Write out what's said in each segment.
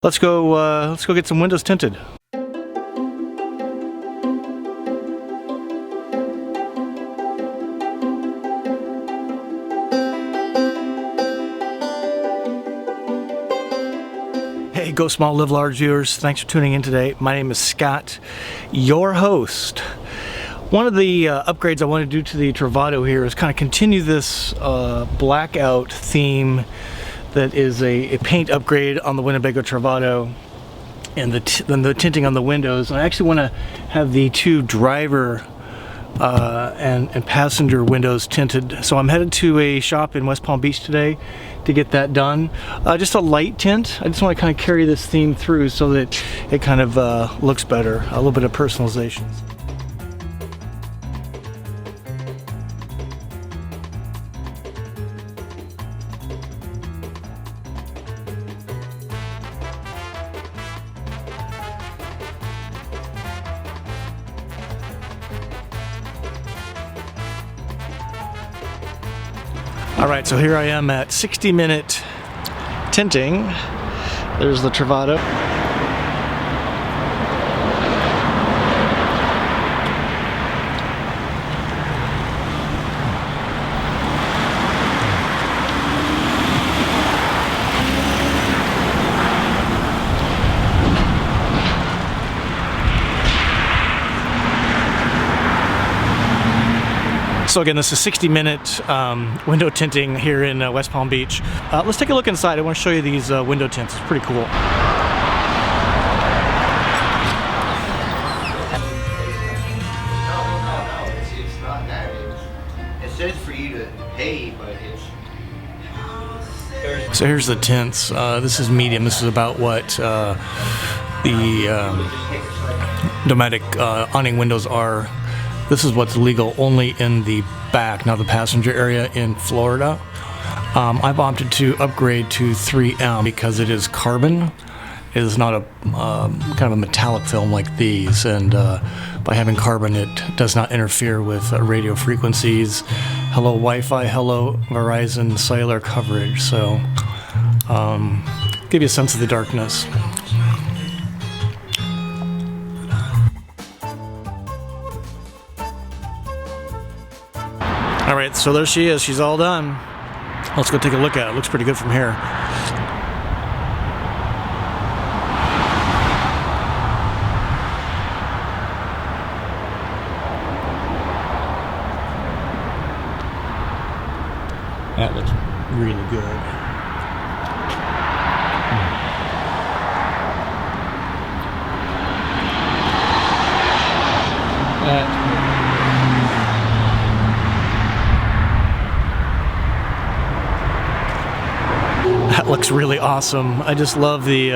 Let's go get some windows tinted. Hey, Go Small, Live Large viewers. Thanks for tuning in today. My name is Scott, your host. One of the upgrades I want to do to the Travato here is kind of continue this blackout theme that is a paint upgrade on the Winnebago Travato and the tinting on the windows. I actually want to have the two driver and passenger windows tinted. So I'm headed to a shop in West Palm Beach today to get that done. Just a light tint. I just want to kind of carry this theme through so that it kind of looks better. A little bit of personalization. Alright, so here I am at 60-minute tinting. There's the Travato. So again, this is 60-minute window tinting here in West Palm Beach. Let's take a look inside. I want to show you these window tints. It's pretty cool. It's not that. It says for you to pay, but it's... So here's the tints. This is medium. This is about what the Dometic awning windows are. This is what's legal only in the back, not the passenger area in Florida. I've opted to upgrade to 3M because it is carbon. It is not a kind of a metallic film like these, and by having carbon, it does not interfere with radio frequencies. Hello Wi-Fi, hello Verizon cellular coverage. So give you a sense of the darkness. Alright, so there she is. She's all done. Let's go take a look at it. It looks pretty good from here. That looks really good. That looks really awesome. I just love the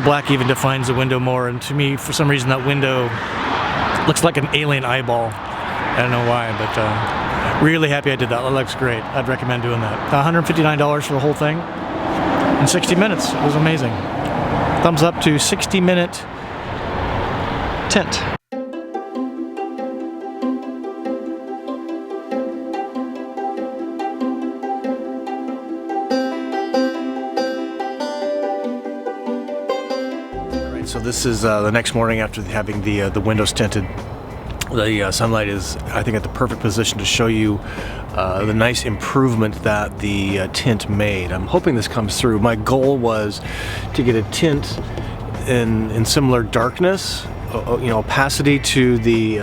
black even defines the window more, and to me, for some reason, that window looks like an alien eyeball. I don't know why, but really happy I did that. That looks great. I'd recommend doing that. $159 for the whole thing in 60 minutes. It was amazing. Thumbs up to 60-minute tint. So this is the next morning after having the windows tinted. The sunlight is, I think, at the perfect position to show you the nice improvement that the tint made. I'm hoping this comes through. My goal was to get a tint in similar darkness, opacity to the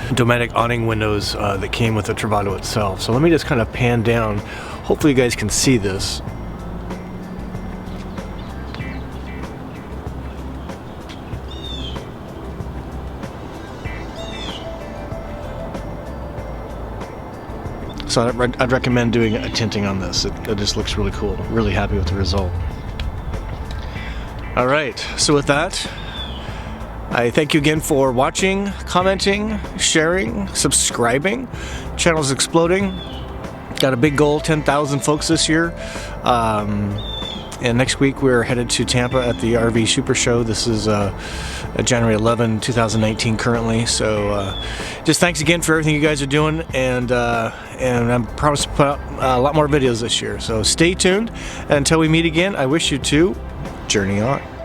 Dometic awning windows that came with the Travato itself. So let me just kind of pan down. Hopefully you guys can see this. So I'd recommend doing a tinting on this. It just looks really cool. Really happy with the result. Alright, so with that, I thank you again for watching, commenting, sharing, subscribing. Channel's exploding. Got a big goal, 10,000 folks this year. And next week we're headed to Tampa at the RV SuperShow. This is January 11, 2019 currently. So just thanks again for everything you guys are doing, and I promise to put out a lot more videos this year. So stay tuned, and until we meet again, I wish you to journey on.